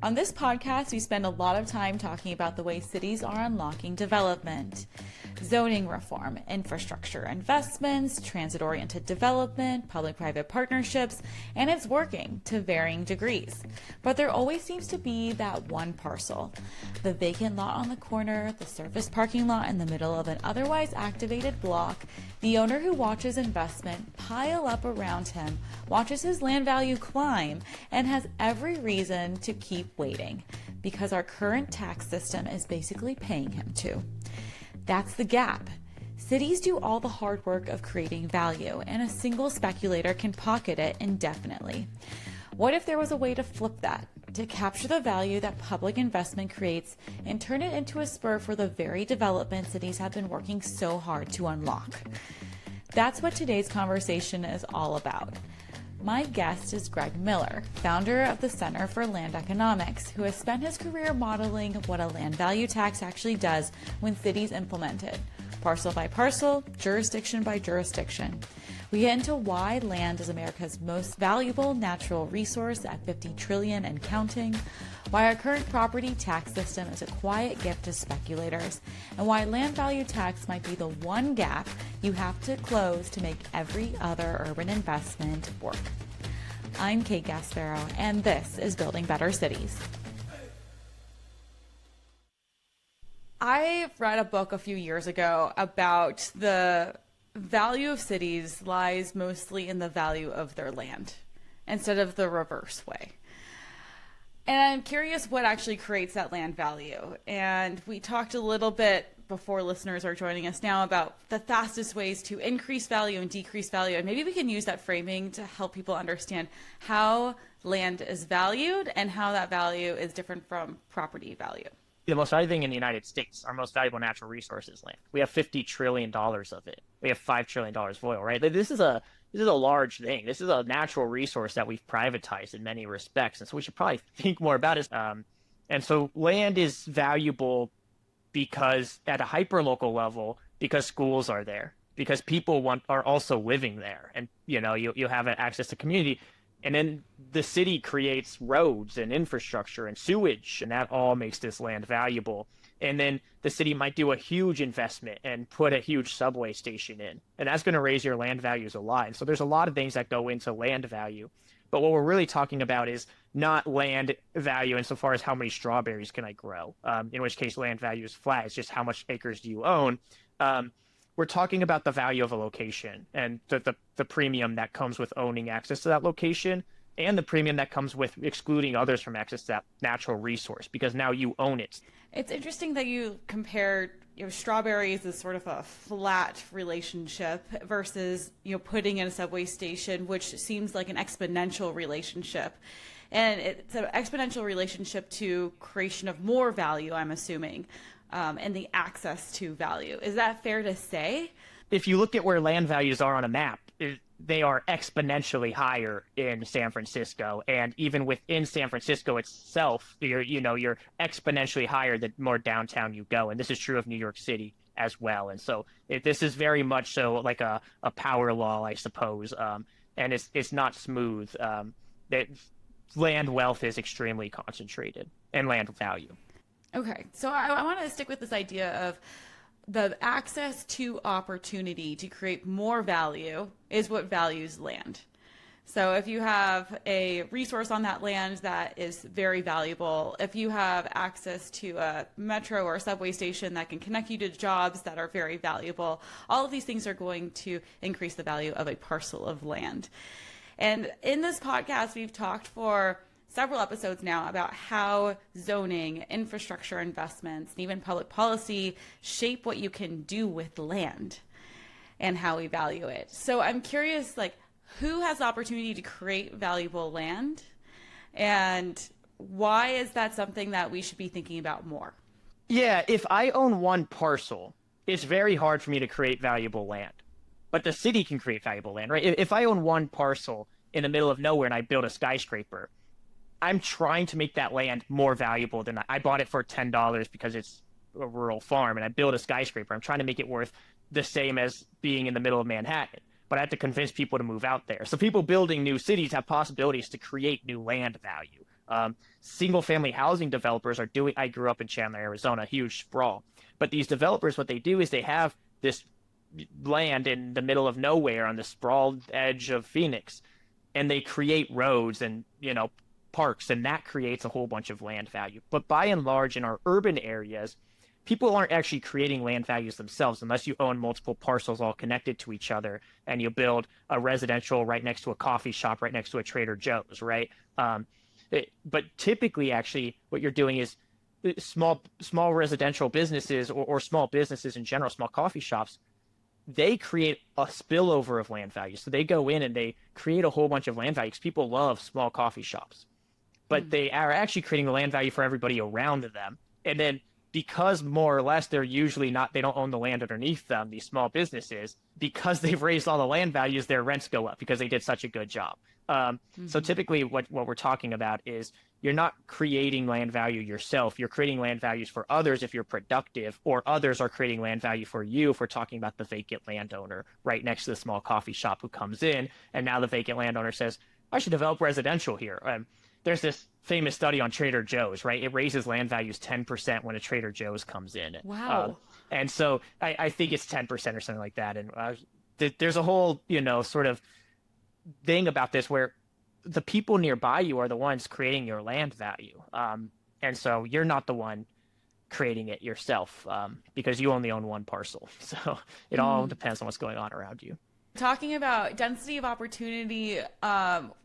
On this podcast, we spend a lot of time talking about the way cities are unlocking development, zoning reform, infrastructure investments, transit-oriented development, public-private partnerships, and it's working to varying degrees. But there always seems to be that one parcel, the vacant lot on the corner, the surface parking lot in the middle of an otherwise activated block, the owner who watches investment pile up around him, watches his land value climb, and has every reason to keep waiting because our current tax system is basically paying him to. That's the gap. Cities do all the hard work of creating value, and a single speculator can pocket it indefinitely. What if there was a way to flip that, to capture the value that public investment creates and turn it into a spur for the very development cities have been working so hard to unlock? That's what today's conversation is all about. My guest is Greg Miller, founder of the Center for Land Economics, who has spent his career modeling what a land value tax actually does when cities implement it, parcel by parcel, jurisdiction by jurisdiction. We get into why land is America's most valuable natural resource at $50 trillion and counting, why our current property tax system is a quiet gift to speculators, and why land value tax might be the one gap you have to close to make every other urban investment work. I'm Kate Gasparo, and this is Building Better Cities. I read a book a few years ago about the value of cities lies mostly in the value of their land instead of the reverse way. And I'm curious what actually creates that land value. And we talked a little bit before listeners are joining us now about the fastest ways to increase value and decrease value. And maybe we can use that framing to help people understand how land is valued and how that value is different from property value. The most valuable thing in the United States, our most valuable natural resource is land. We have $50 trillion of it. We have $5 trillion of oil, right? This is a large thing. This is a natural resource that we've privatized in many respects. And so we should probably think more about it. And so land is valuable because at a hyperlocal level, because schools are there, because people are also living there. And, you have access to community. And then the city creates roads and infrastructure and sewage, and that all makes this land valuable. And then the city might do a huge investment and put a huge subway station in, and that's going to raise your land values a lot. And so there's a lot of things that go into land value. But what we're really talking about is not land value insofar as how many strawberries can I grow, in which case land value is flat. It's just how much acres do you own. We're talking about the value of a location and the premium that comes with owning access to that location and the premium that comes with excluding others from access to that natural resource because now you own it. It's interesting that you compared strawberries as sort of a flat relationship versus putting in a subway station, which seems like an exponential relationship. And it's an exponential relationship to creation of more value, I'm assuming. And the access to value. Is that fair to say? If you look at where land values are on a map, they are exponentially higher in San Francisco. And even within San Francisco itself, you're exponentially higher the more downtown you go. And this is true of New York City as well. And so this is very much so like a power law, I suppose. And it's not smooth. That land wealth is extremely concentrated and land value. Okay, so I want to stick with this idea of the access to opportunity to create more value is what values land. So if you have a resource on that land that is very valuable, if you have access to a metro or a subway station that can connect you to jobs that are very valuable, all of these things are going to increase the value of a parcel of land. And in this podcast, we've talked for several episodes now about how zoning, infrastructure investments, and even public policy shape what you can do with land and how we value it. So I'm curious, who has the opportunity to create valuable land, and why is that something that we should be thinking about more? Yeah, if I own one parcel, it's very hard for me to create valuable land. But the city can create valuable land, right? If I own one parcel in the middle of nowhere and I build a skyscraper, I'm trying to make that land more valuable than I bought it for $10 because it's a rural farm and I build a skyscraper. I'm trying to make it worth the same as being in the middle of Manhattan, but I have to convince people to move out there. So people building new cities have possibilities to create new land value. Single family housing developers are doing, I grew up in Chandler, Arizona, huge sprawl. But these developers, what they do is they have this land in the middle of nowhere on the sprawled edge of Phoenix, and they create roads and, parks, and that creates a whole bunch of land value. But by and large, in our urban areas, people aren't actually creating land values themselves unless you own multiple parcels all connected to each other and you build a residential right next to a coffee shop, right next to a Trader Joe's, right? But typically, actually, what you're doing is small residential businesses or small businesses in general, small coffee shops, they create a spillover of land value. So they go in and they create a whole bunch of land value because people love small coffee shops. But they are actually creating the land value for everybody around them. And then because more or less they're usually not, they don't own the land underneath them, these small businesses, because they've raised all the land values, their rents go up because they did such a good job. So typically what we're talking about is you're not creating land value yourself. You're creating land values for others if you're productive, or others are creating land value for you if we're talking about the vacant landowner right next to the small coffee shop who comes in. And now the vacant landowner says, I should develop residential here. There's this famous study on Trader Joe's, right? It raises land values 10% when a Trader Joe's comes in. Wow. And so I think it's 10% or something like that. And there's a whole, sort of thing about this where the people nearby you are the ones creating your land value. And so you're not the one creating it yourself because you only own one parcel. So it all depends on what's going on around you. Talking about density of opportunity,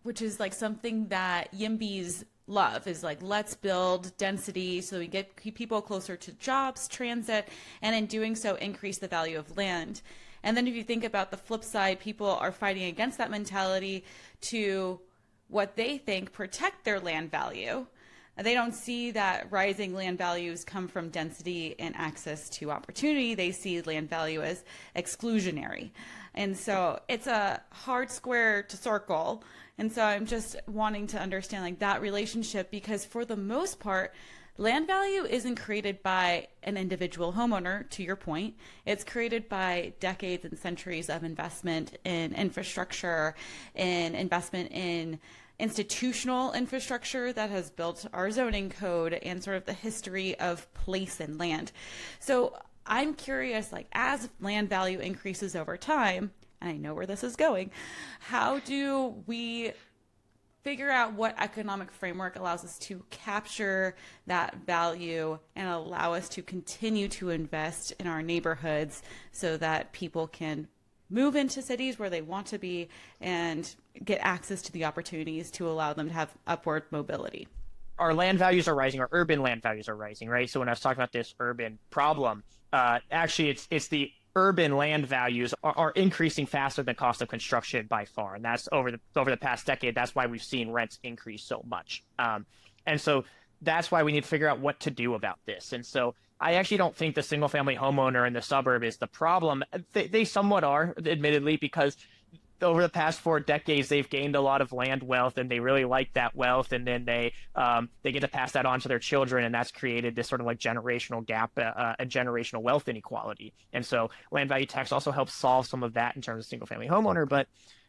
which is like something that YIMBYs love, is like, let's build density so we keep people closer to jobs, transit, and in doing so increase the value of land. And then if you think about the flip side, people are fighting against that mentality to what they think protect their land value. They don't see that rising land values come from density and access to opportunity. They see land value as exclusionary. And so it's a hard square to circle. And so I'm just wanting to understand like that relationship, because for the most part, land value isn't created by an individual homeowner, to your point. It's created by decades and centuries of investment in infrastructure and investment in institutional infrastructure that has built our zoning code and sort of the history of place and land. So I'm curious, like, as land value increases over time, and I know where this is going, how do we figure out what economic framework allows us to capture that value and allow us to continue to invest in our neighborhoods so that people can move into cities where they want to be and get access to the opportunities to allow them to have upward mobility? Our land values are rising, our urban land values are rising, right? So when I was talking about this urban problem, actually it's the urban land values are increasing faster than cost of construction by far. And that's over the past decade. That's why we've seen rents increase so much. And so that's why we need to figure out what to do about this. And so I actually don't think the single family homeowner in the suburb is the problem. They somewhat are, admittedly, because over the past 4 decades, they've gained a lot of land wealth and they really like that wealth. And then they get to pass that on to their children. And that's created this sort of like generational gap, a generational wealth inequality. And so land value tax also helps solve some of that in terms of single family homeowner. But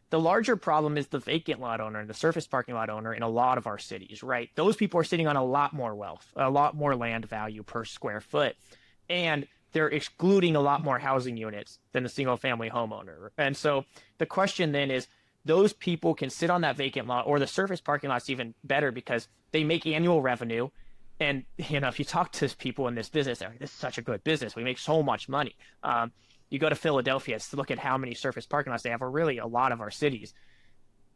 the larger problem is the vacant lot owner and the surface parking lot owner in a lot of our cities, right? Those people are sitting on a lot more wealth, a lot more land value per square foot. And they're excluding a lot more housing units than the single family homeowner. And so the question then is, those people can sit on that vacant lot, or the surface parking lot's even better because they make annual revenue. And, if you talk to people in this business, they're like, this is such a good business. We make so much money. You go to Philadelphia to look at how many surface parking lots they have, or really a lot of our cities.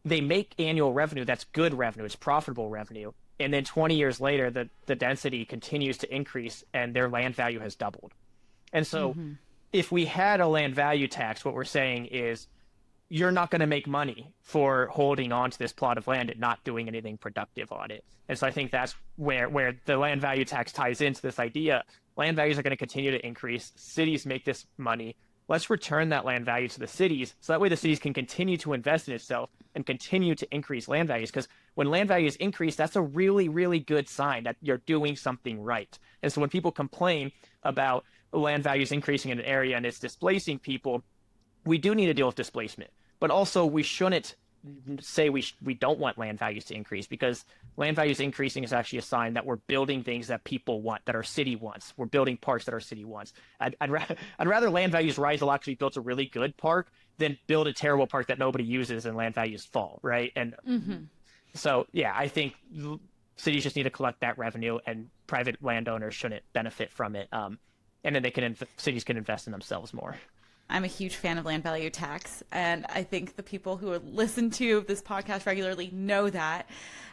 They make annual revenue. That's good revenue. It's profitable revenue. And then 20 years later, the density continues to increase and their land value has doubled. And so if we had a land value tax, what we're saying is you're not going to make money for holding on to this plot of land and not doing anything productive on it. And so I think that's where the land value tax ties into this idea. Land values are going to continue to increase. Cities make this money. Let's return that land value to the cities so that way the cities can continue to invest in itself and continue to increase land values. Because when land values increase, that's a really, really good sign that you're doing something right. And so when people complain about land values increasing in an area and it's displacing people, we do need to deal with displacement. But also we shouldn't say we don't want land values to increase, because land values increasing is actually a sign that we're building things that people want, that our city wants. We're building parks that our city wants. I'd rather land values rise a lot because we built a really good park than build a terrible park that nobody uses and land values fall, right? And so, yeah, I think cities just need to collect that revenue, and private landowners shouldn't benefit from it. And then cities can invest in themselves more. I'm a huge fan of land value tax, and I think the people who listen to this podcast regularly know that.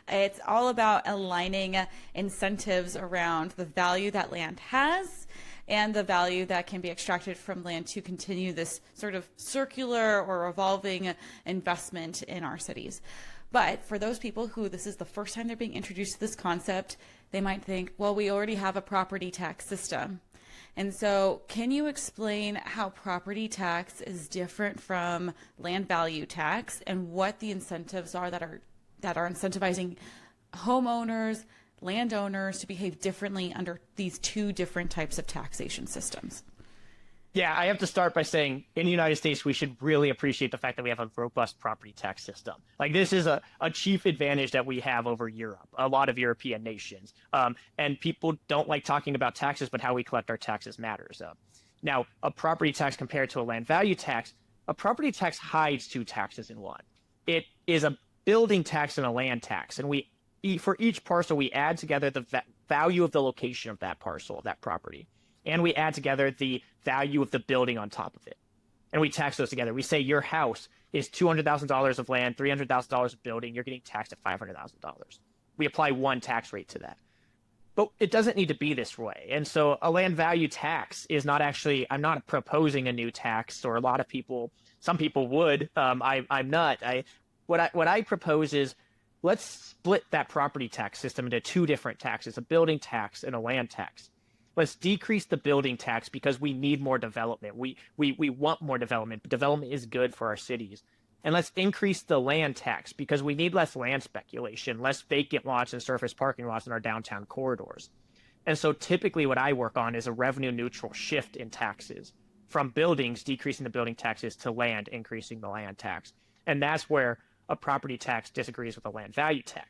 It's all about aligning incentives around the value that land has and the value that can be extracted from land to continue this sort of circular or revolving investment in our cities. But for those people who this is the first time they're being introduced to this concept, they might think, well, we already have a property tax system. And so can you explain how property tax is different from land value tax and what the incentives are that are incentivizing homeowners, landowners to behave differently under these two different types of taxation systems? Yeah, I have to start by saying in the United States, we should really appreciate the fact that we have a robust property tax system. Like, this is a chief advantage that we have over Europe, a lot of European nations. And people don't like talking about taxes, but how we collect our taxes matters. Now, a property tax compared to a land value tax, a property tax hides two taxes in one. It is a building tax and a land tax. And for each parcel, we add together the value of the location of that parcel, of that property. And we add together the value of the building on top of it. And we tax those together. We say your house is $200,000 of land, $300,000 of building. You're getting taxed at $500,000. We apply one tax rate to that. But it doesn't need to be this way. And so a land value tax is not actually, I'm not proposing a new tax, or a lot of people, some people would. I'm not. What I propose is, let's split that property tax system into two different taxes, a building tax and a land tax. Let's decrease the building tax because we need more development. We want more development. Development is good for our cities. And let's increase the land tax because we need less land speculation, less vacant lots and surface parking lots in our downtown corridors. And so typically what I work on is a revenue neutral shift in taxes, from buildings, decreasing the building taxes, to land, increasing the land tax. And that's where a property tax disagrees with a land value tax.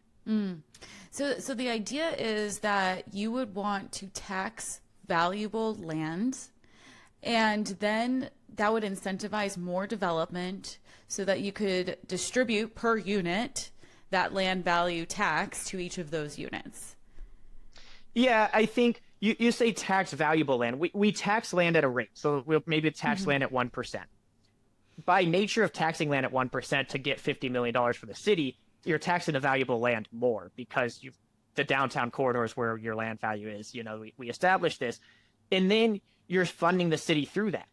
So the idea is that you would want to tax valuable land, and then that would incentivize more development so that you could distribute per unit that land value tax to each of those units. Yeah, I think you say tax valuable land. We tax land at a rate. So we'll maybe tax land at 1%. By nature of taxing land at 1% to get $50 million for the city, you're taxing the valuable land more because the downtown corridors where your land value is, we established this, and then you're funding the city through that.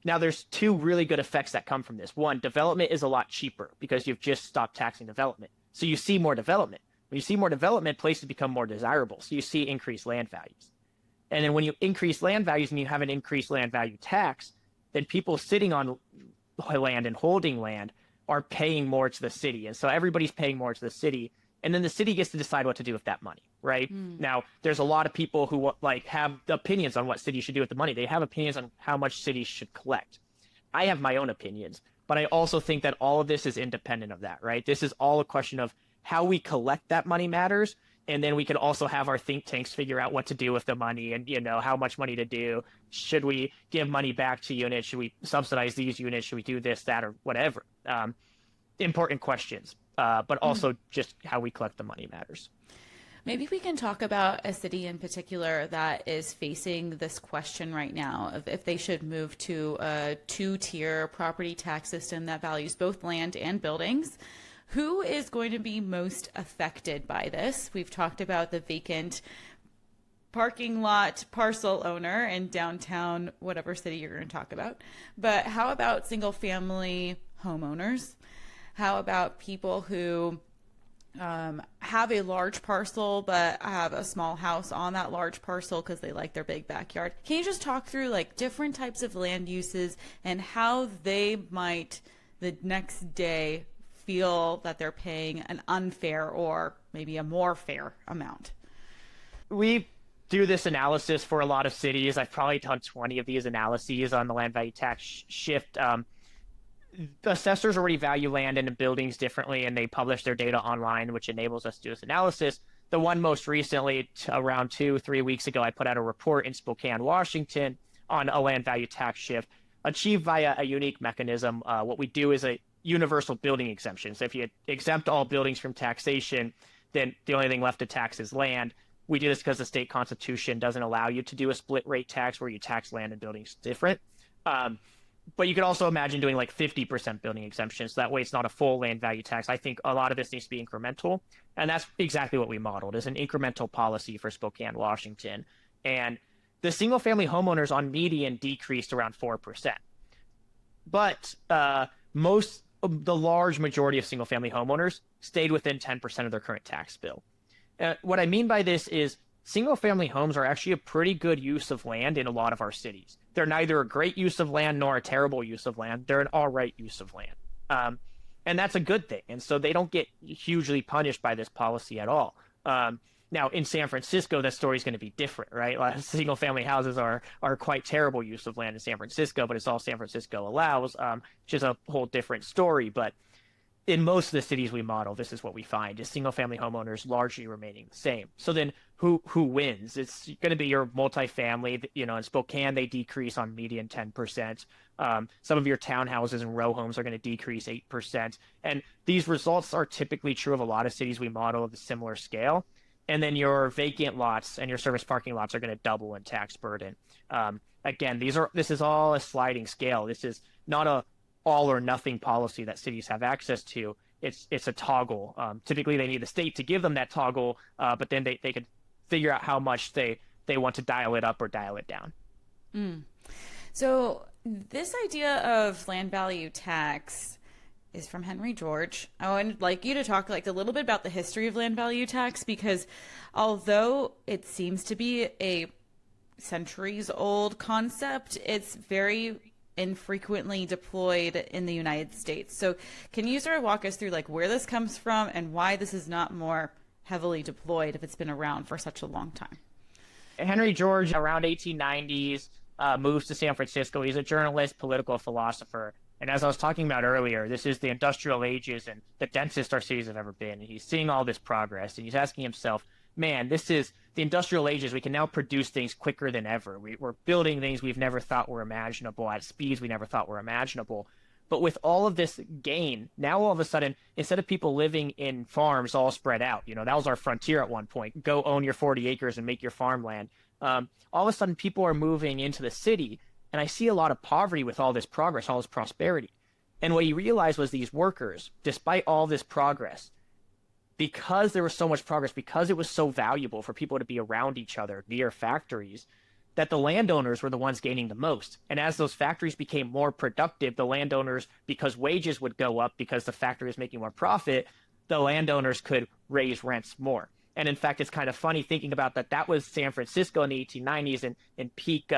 Now there's two really good effects that come from this. One, development is a lot cheaper because you've just stopped taxing development. So you see more development. When you see more development, places become more desirable. So you see increased land values. And then when you increase land values and you have an increased land value tax, then people sitting on land and holding land are paying more to the city. And so everybody's paying more to the city. And then the city gets to decide what to do with that money, right? Now, there's a lot of people who have opinions on what cities should do with the money. They have opinions on how much cities should collect. I have my own opinions, but I also think that all of this is independent of that, right? This is all a question of how we collect that money matters. And then we could also have our think tanks figure out what to do with the money and, how much money to do. Should we give money back to units? Should we subsidize these units? Should we do this, that, or whatever? Important questions, but also just how we collect the money matters. Maybe we can talk about a city in particular that is facing this question right now of if they should move to a two-tier property tax system that values both land and buildings. Who is going to be most affected by this? We've talked about the vacant parking lot parcel owner in downtown, whatever city you're going to talk about. But how about single family homeowners? How about people who have a large parcel but have a small house on that large parcel because they like their big backyard? Can you just talk through different types of land uses and how they might the next day feel that they're paying an unfair or maybe a more fair amount? We do this analysis for a lot of cities. I've probably done 20 of these analyses on the land value tax shift. assessors already value land and buildings differently, and they publish their data online, which enables us to do this analysis. The one most recently, around 2-3 weeks ago, I put out a report in Spokane, Washington, on a land value tax shift achieved via a unique mechanism. What we do is a universal building exemption. So if you exempt all buildings from taxation, then the only thing left to tax is land. We do this because the state constitution doesn't allow you to do a split rate tax where you tax land and buildings different. But you could also imagine doing like 50% building exemptions. So that way it's not a full land value tax. I think a lot of this needs to be incremental. And that's exactly what we modeled, is an incremental policy for Spokane, Washington. And the single family homeowners on median decreased around 4%. But the large majority of single family homeowners stayed within 10% of their current tax bill. What I mean by this is single family homes are actually a pretty good use of land in a lot of our cities. They're neither a great use of land nor a terrible use of land. They're an all right use of land. And that's a good thing. And so they don't get hugely punished by this policy at all. Now, in San Francisco, that story is going to be different, right? Single family houses are quite terrible use of land in San Francisco, but it's all San Francisco allows, which is a whole different story. But in most of the cities we model, this is what we find, is single family homeowners largely remaining the same. So then who wins? It's going to be your multifamily. In Spokane, they decrease on median 10%. Some of your townhouses and row homes are going to decrease 8%. And these results are typically true of a lot of cities we model of a similar scale. And then your vacant lots and your service parking lots are going to double in tax burden. Again, this is all a sliding scale. This is not a all or nothing policy that cities have access to. It's a toggle. Typically, they need the state to give them that toggle, but then they could figure out how much they want to dial it up or dial it down. So this idea of land value tax is from Henry George. I would like you to talk a little bit about the history of land value tax, because although it seems to be a centuries old concept, it's very infrequently deployed in the United States. So can you sort of walk us through where this comes from and why this is not more heavily deployed if it's been around for such a long time? Henry George, around 1890s, moves to San Francisco. He's a journalist, political philosopher. And as I was talking about earlier, this is the industrial ages and the densest our cities have ever been. And he's seeing all this progress and he's asking himself, man, this is the industrial ages. We can now produce things quicker than ever. We're building things we've never thought were imaginable at speeds we never thought were imaginable. But with all of this gain, now all of a sudden, instead of people living in farms all spread out, that was our frontier at one point. Go own your 40 acres and make your farmland. All of a sudden, people are moving into the city. And I see a lot of poverty with all this progress, all this prosperity. And what he realized was these workers, despite all this progress, because there was so much progress, because it was so valuable for people to be around each other near factories, that the landowners were the ones gaining the most. And as those factories became more productive, the landowners, because wages would go up because the factory was making more profit, the landowners could raise rents more. And in fact, it's kind of funny thinking about that. That was San Francisco in the 1890s and peak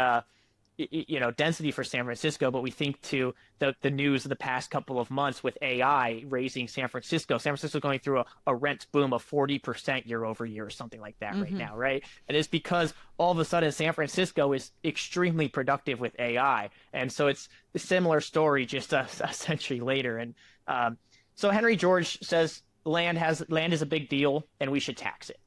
density for San Francisco, but we think to the news of the past couple of months with AI raising San Francisco. San Francisco is going through a rent boom of 40% year over year or something like that right now, right? And it's because all of a sudden San Francisco is extremely productive with AI. And so it's a similar story just a century later. And so Henry George says land is a big deal and we should tax it.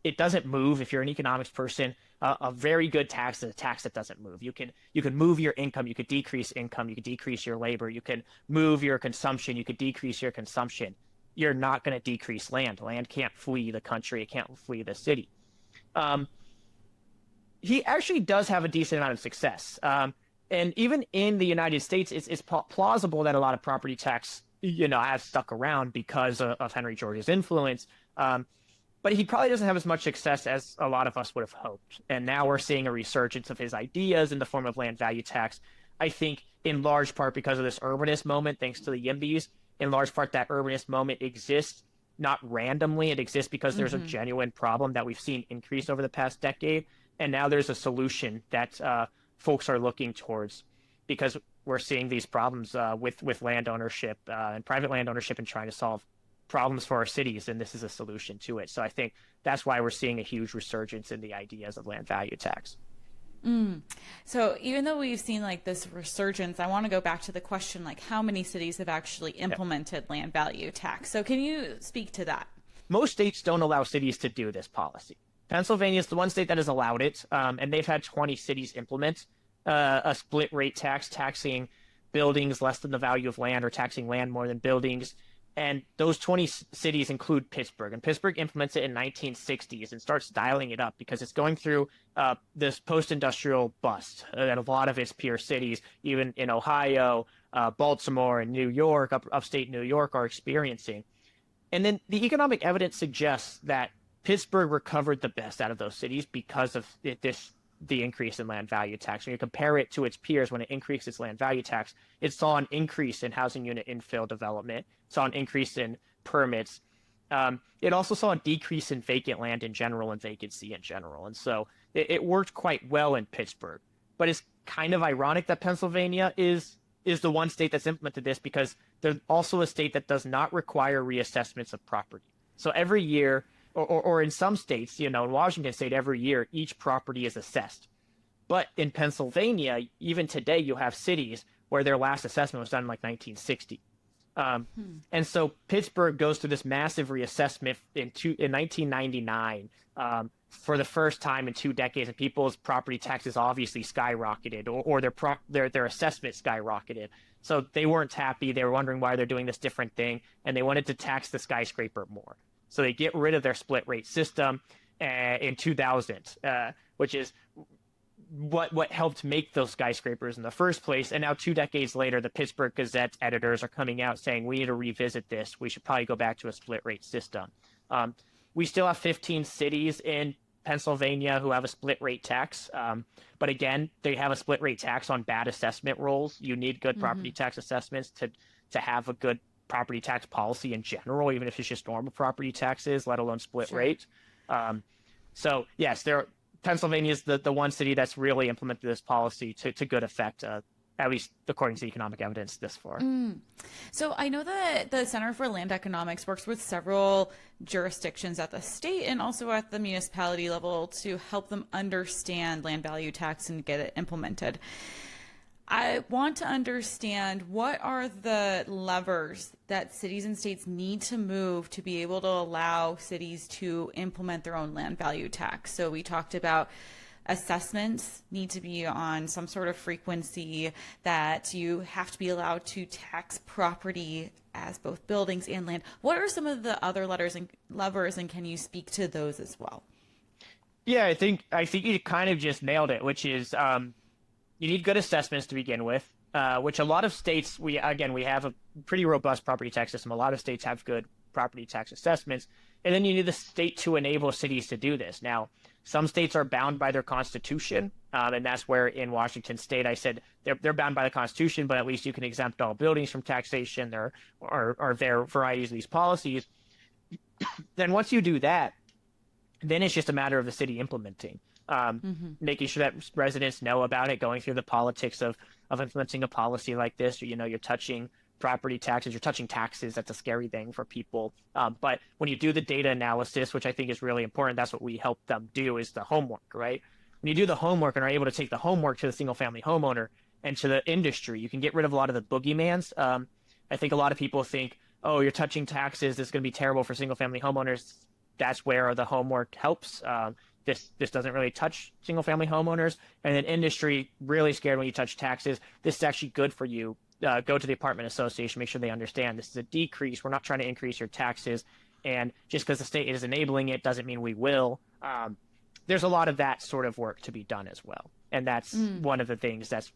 It doesn't move. If you're an economics person, a very good tax is a tax that doesn't move. You can move your income, you could decrease income, you could decrease your labor, you can move your consumption, you could decrease your consumption. You're not going to decrease land. Land can't flee the country, it can't flee the city. He actually does have a decent amount of success. And even in the United States, it's plausible that a lot of property tax, has stuck around because of Henry George's influence. But he probably doesn't have as much success as a lot of us would have hoped. And now we're seeing a resurgence of his ideas in the form of land value tax. I think in large part because of this urbanist moment, thanks to the YIMBYs, in large part that urbanist moment exists not randomly. It exists because there's a genuine problem that we've seen increase over the past decade. And now there's a solution that folks are looking towards because we're seeing these problems with land ownership and private land ownership and trying to solve problems for our cities, and this is a solution to it. So I think that's why we're seeing a huge resurgence in the ideas of land value tax. So even though we've seen like this resurgence, I want to go back to the question like how many cities have actually Yeah. implemented land value tax. So can you speak to that? Most states don't allow cities to do this policy. Pennsylvania is the one state that has allowed it, and they've had 20 cities implement a split rate tax, taxing buildings less than the value of land or taxing land more than buildings. And those 20 cities include Pittsburgh. And Pittsburgh implements it in 1960s and starts dialing it up because it's going through this post-industrial bust that a lot of its peer cities, even in Ohio, Baltimore, and New York, upstate New York, are experiencing. And then the economic evidence suggests that Pittsburgh recovered the best out of those cities because of the increase in land value tax. When you compare it to its peers, when it increased its land value tax, it saw an increase in housing unit infill development, saw an increase in permits. It also saw a decrease in vacant land in general and vacancy in general. And so it worked quite well in Pittsburgh. But it's kind of ironic that Pennsylvania is the one state that's implemented this because they're also a state that does not require reassessments of property. So every year, or in some states, in Washington state, every year, each property is assessed. But in Pennsylvania, even today, you have cities where their last assessment was done in like 1960. And so Pittsburgh goes through this massive reassessment in 1999 for the first time in 2 decades, and people's property taxes obviously skyrocketed, or their assessment skyrocketed. So they weren't happy. They were wondering why they're doing this different thing, and they wanted to tax the skyscraper more. So they get rid of their split rate system in 2000, which is what helped make those skyscrapers in the first place. And now 2 decades later, the Pittsburgh Gazette editors are coming out saying, we need to revisit this. We should probably go back to a split rate system. We still have 15 cities in Pennsylvania who have a split rate tax. But again, they have a split rate tax on bad assessment rolls. You need good property tax assessments to have a good property tax policy in general, even if it's just normal property taxes, let alone split rate. So yes, Pennsylvania is the one city that's really implemented this policy to good effect, at least according to the economic evidence this far. So I know that the Center for Land Economics works with several jurisdictions at the state and also at the municipality level to help them understand land value tax and get it implemented. I want to understand what are the levers that cities and states need to move to be able to allow cities to implement their own land value tax. So we talked about assessments need to be on some sort of frequency, that you have to be allowed to tax property as both buildings and land. What are some of the other levers, and can you speak to those as well? Yeah, I think you kind of just nailed it, which is you need good assessments to begin with, which a lot of states, we have a pretty robust property tax system. A lot of states have good property tax assessments. And then you need the state to enable cities to do this. Now, some states are bound by their constitution, and that's where in Washington state I said they're bound by the constitution, but at least you can exempt all buildings from taxation. There are varieties of these policies. Then once you do that, then it's just a matter of the city implementing. Making sure that residents know about it, going through the politics of implementing a policy like this. You're touching property taxes, you're touching taxes. That's a scary thing for people. But when you do the data analysis, which I think is really important, that's what we help them do, is the homework, right? When you do the homework and are able to take the homework to the single family homeowner and to the industry, you can get rid of a lot of the boogeymans. I think a lot of people think, oh, you're touching taxes, this is going to be terrible for single family homeowners. That's where the homework helps. This doesn't really touch single family homeowners, and then industry really scared when you touch taxes. This is actually good for you. Go to the apartment association, make sure they understand this is a decrease. We're not trying to increase your taxes, and just because the state is enabling it doesn't mean we will. There's a lot of that sort of work to be done as well, and that's one of the things that's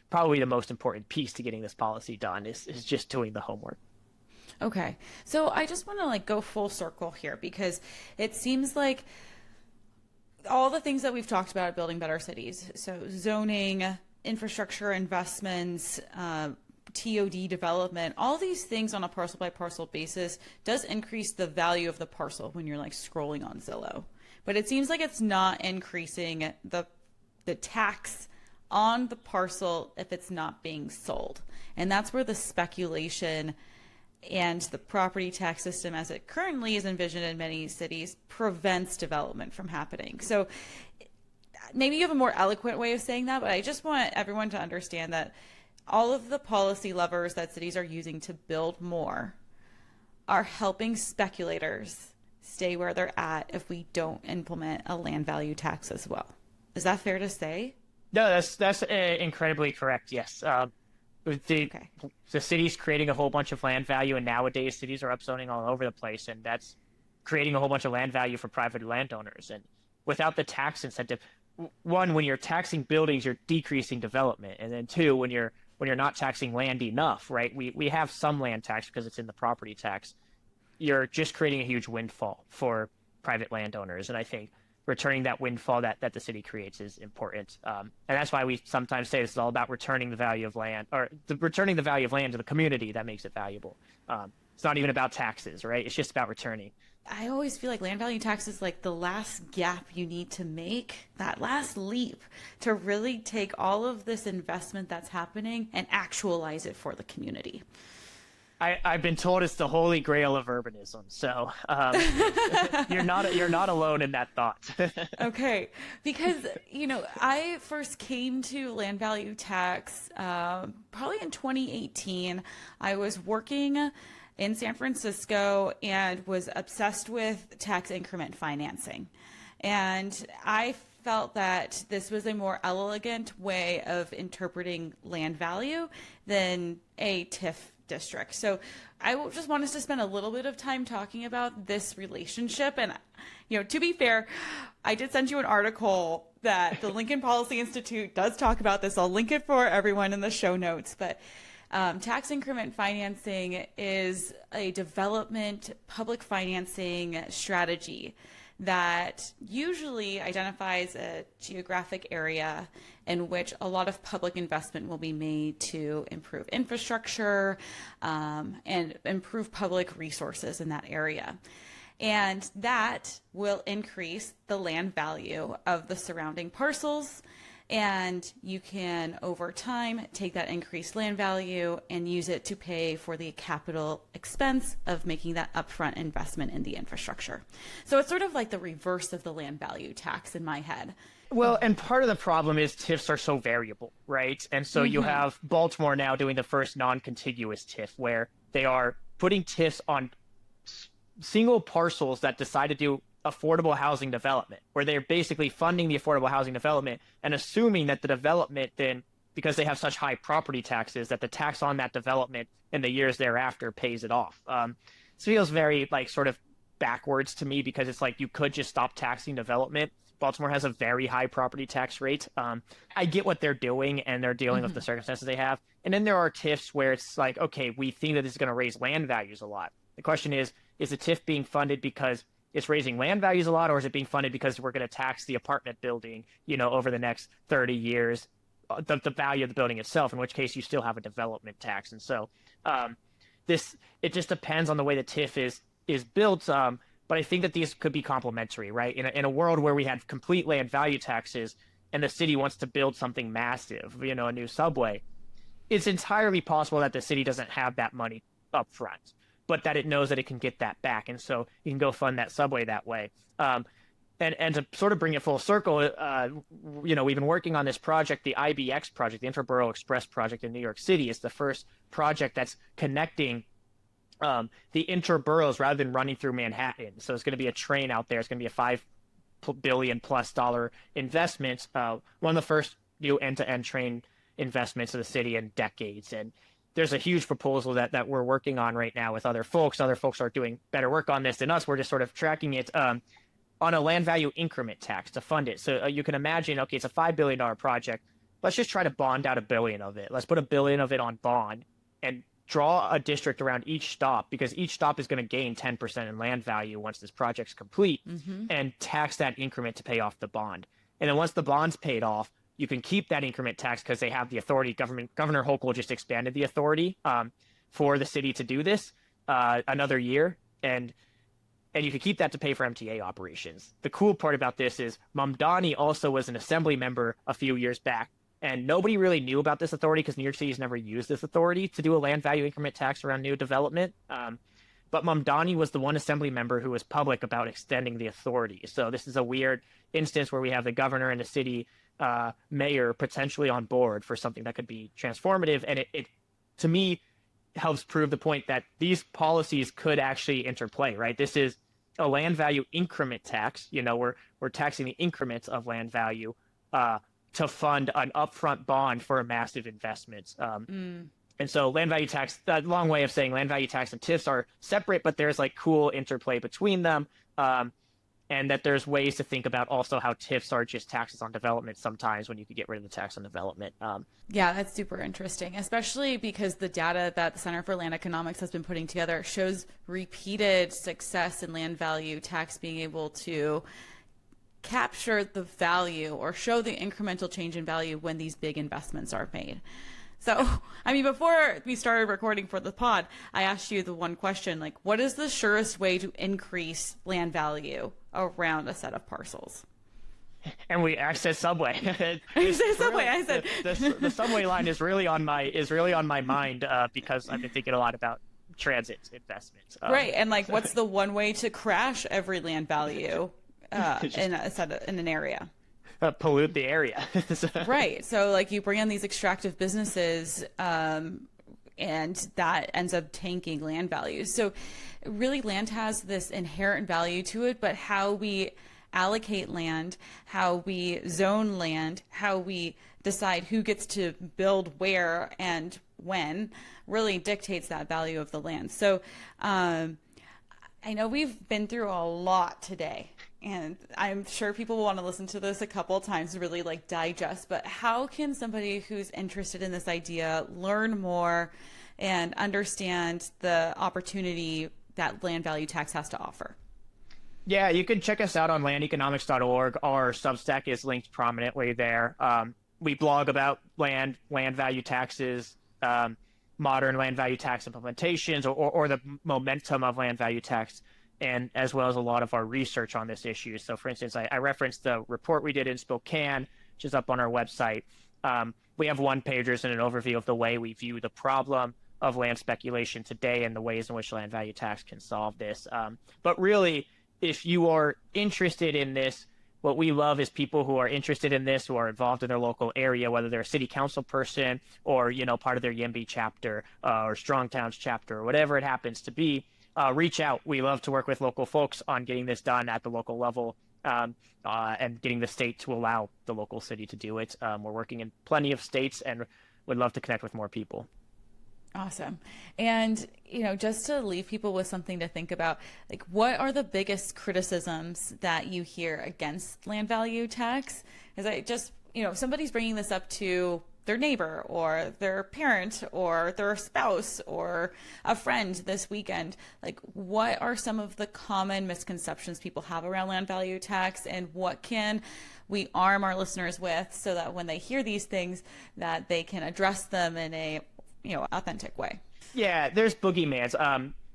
probably the most important piece to getting this policy done is just doing the homework. Okay, so I just want to go full circle here, because it seems like all the things that we've talked about building better cities, so zoning, infrastructure investments, TOD development, all these things on a parcel by parcel basis does increase the value of the parcel when you're scrolling on Zillow. But it seems like it's not increasing the tax on the parcel if it's not being sold. And that's where the speculation and the property tax system as it currently is envisioned in many cities prevents development from happening. So maybe you have a more eloquent way of saying that, but I just want everyone to understand that all of the policy levers that cities are using to build more are helping speculators stay where they're at if we don't implement a land value tax as well. Is that fair to say? No, that's incredibly correct. Yes. The city's creating a whole bunch of land value, and nowadays cities are upzoning all over the place, and that's creating a whole bunch of land value for private landowners. And without the tax incentive, one, when you're taxing buildings, you're decreasing development, and then two, when you're not taxing land enough, right? We have some land tax because it's in the property tax. You're just creating a huge windfall for private landowners, and I think returning that windfall that the city creates is important. And that's why we sometimes say this is all about returning the value of land, or returning the value of land to the community that makes it valuable. It's not even about taxes, right? It's just about returning. I always feel like land value tax is like the last gap you need to make, that last leap to really take all of this investment that's happening and actualize it for the community. I've been told it's the holy grail of urbanism, so you're not alone in that thought. Okay, because I first came to land value tax probably in 2018. I was working in San Francisco and was obsessed with tax increment financing, and I felt that this was a more elegant way of interpreting land value than a TIF district. So I just want us to spend a little bit of time talking about this relationship. And, to be fair, I did send you an article that the Lincoln Policy Institute does talk about this. I'll link it for everyone in the show notes. But tax increment financing is a development public financing strategy that usually identifies a geographic area in which a lot of public investment will be made to improve infrastructure and improve public resources in that area. And that will increase the land value of the surrounding parcels. And you can, over time, take that increased land value and use it to pay for the capital expense of making that upfront investment in the infrastructure. So it's sort of like the reverse of the land value tax in my head. Well, and part of the problem is TIFs are so variable, right? And so you have Baltimore now doing the first non-contiguous TIF, where they are putting TIFs on single parcels that decide to do affordable housing development, where they're basically funding the affordable housing development and assuming that the development then, because they have such high property taxes, that the tax on that development in the years thereafter pays it off. It feels very sort of backwards to me, because it's like you could just stop taxing development. Baltimore has a very high property tax rate. I get what they're doing, and they're dealing with the circumstances they have. And then there are TIFs where it's like, okay, we think that this is going to raise land values a lot. The question is the TIF being funded because it's raising land values a lot, or is it being funded because we're going to tax the apartment building, over the next 30 years, the value of the building itself, in which case you still have a development tax. And so it just depends on the way the TIF is built. But I think that these could be complementary, right? In a world where we had complete land value taxes and the city wants to build something massive, a new subway, it's entirely possible that the city doesn't have that money up front, but that it knows that it can get that back. And so you can go fund that subway that way. And to sort of bring it full circle, we've been working on this project, the IBX project, the Interborough Express project in New York City. It's the first project that's connecting the interboroughs rather than running through Manhattan. So it's going to be a train out there. It's going to be a $5 billion+ investment, one of the first new end-to-end train investments of the city in decades. And there's a huge proposal that we're working on right now with other folks. Other folks are doing better work on this than us. We're just sort of tracking it on a land value increment tax to fund it. So you can imagine, okay, it's a $5 billion project. Let's just try to bond out $1 billion of it. Let's put $1 billion of it on bond and draw a district around each stop, because each stop is going to gain 10% in land value once this project's complete, and tax that increment to pay off the bond. And then once the bond's paid off, you can keep that increment tax because they have the authority. Governor Hochul just expanded the authority for the city to do this another year, and you can keep that to pay for MTA operations. The cool part about this is Mamdani also was an assembly member a few years back, and nobody really knew about this authority because New York City's never used this authority to do a land value increment tax around new development. but Mamdani was the one assembly member who was public about extending the authority. So this is a weird instance where we have the governor and the city mayor potentially on board for something that could be transformative. And it to me, helps prove the point that these policies could actually interplay, right? This is a land value increment tax. We're taxing the increments of land value to fund an upfront bond for a massive investment. And so land value tax, that long way of saying land value tax and TIFs are separate, but there's like cool interplay between them. And that there's ways to think about also how TIFs are just taxes on development sometimes when you could get rid of the tax on development. Yeah, that's super interesting, especially because the data that the Center for Land Economics has been putting together shows repeated success in land value tax being able to capture the value or show the incremental change in value when these big investments are made. So, I mean, before we started recording for the pod, I asked you the one question, like, what is the surest way to increase land value around a set of parcels? And I said subway. You said subway. I said the subway line is really on my mind because I've been thinking a lot about transit investments. Right, and like, what's the one way to crash every land value in an area? Pollute the area. Right. So like you bring in these extractive businesses and that ends up tanking land values. So really land has this inherent value to it, but how we allocate land, how we zone land, how we decide who gets to build where and when really dictates that value of the land. So I know we've been through a lot today. And I'm sure people will want to listen to this a couple of times to really like digest, but how can somebody who's interested in this idea learn more and understand the opportunity that land value tax has to offer? Yeah, you can check us out on landeconomics.org. Our Substack is linked prominently there. We blog about land value taxes, modern land value tax implementations, or the momentum of land value tax, and as well as a lot of our research on this issue. So for instance, I referenced the report we did in Spokane, which is up on our website. We have one-pagers and an overview of the way we view the problem of land speculation today and the ways in which land value tax can solve this. But really, if you are interested in this, what we love is people who are interested in this, who are involved in their local area, whether they're a city council person or, part of their YIMBY chapter or Strong Towns chapter or whatever it happens to be. Reach out. We love to work with local folks on getting this done at the local level and getting the state to allow the local city to do it. We're working in plenty of states and would love to connect with more people. Awesome. And, just to leave people with something to think about, like, what are the biggest criticisms that you hear against land value tax? Is if somebody's bringing this up to their neighbor or their parent or their spouse or a friend this weekend, like, what are some of the common misconceptions people have around land value tax, and what can we arm our listeners with so that when they hear these things that they can address them in a authentic way? Yeah, there's boogeymans.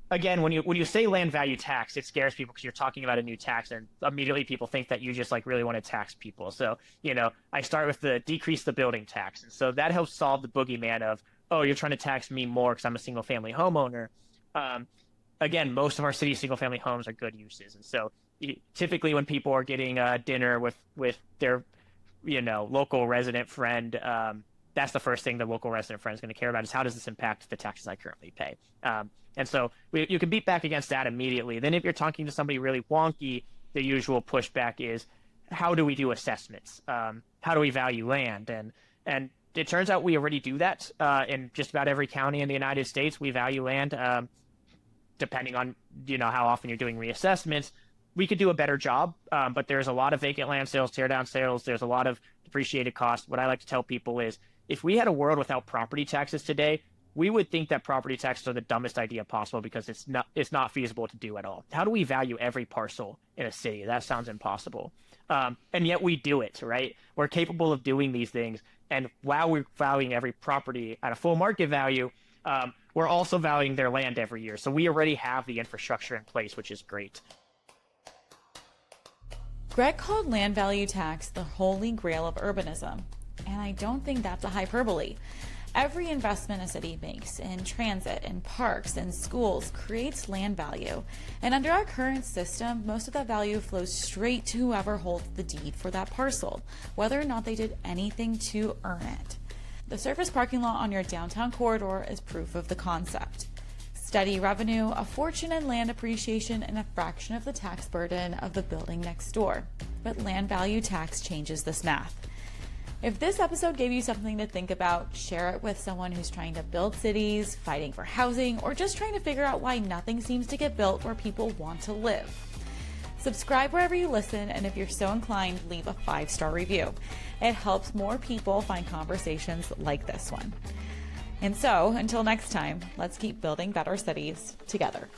Again, when you say land value tax, it scares people because you're talking about a new tax, and immediately people think that you just like really want to tax people. So, I start with the decrease the building tax. And so that helps solve the boogeyman of, oh, you're trying to tax me more because I'm a single family homeowner. Again, most of our city single family homes are good uses. And so typically when people are getting dinner with their, local resident friend, that's the first thing the local resident friend is going to care about is how does this impact the taxes I currently pay? And so you can beat back against that immediately. Then if you're talking to somebody really wonky, the usual pushback is, how do we do assessments? How do we value land? And it turns out we already do that in just about every county in the United States. We value land depending on how often you're doing reassessments. We could do a better job, but there's a lot of vacant land sales, tear down sales. There's a lot of depreciated costs. What I like to tell people is, if we had a world without property taxes today, we would think that property taxes are the dumbest idea possible because it's not feasible to do at all. How do we value every parcel in a city? That sounds impossible. And yet we do it, right? We're capable of doing these things. And while we're valuing every property at a full market value, we're also valuing their land every year. So we already have the infrastructure in place, which is great. Greg called land value tax the holy grail of urbanism. And I don't think that's a hyperbole. Every investment a city makes in transit, in parks, in schools creates land value. And under our current system, most of that value flows straight to whoever holds the deed for that parcel, whether or not they did anything to earn it. The surface parking lot on your downtown corridor is proof of the concept. Steady revenue, a fortune in land appreciation, and a fraction of the tax burden of the building next door. But land value tax changes this math. If this episode gave you something to think about, share it with someone who's trying to build cities, fighting for housing, or just trying to figure out why nothing seems to get built where people want to live. Subscribe wherever you listen, and if you're so inclined, leave a 5-star review. It helps more people find conversations like this one. And so, until next time, let's keep building better cities together.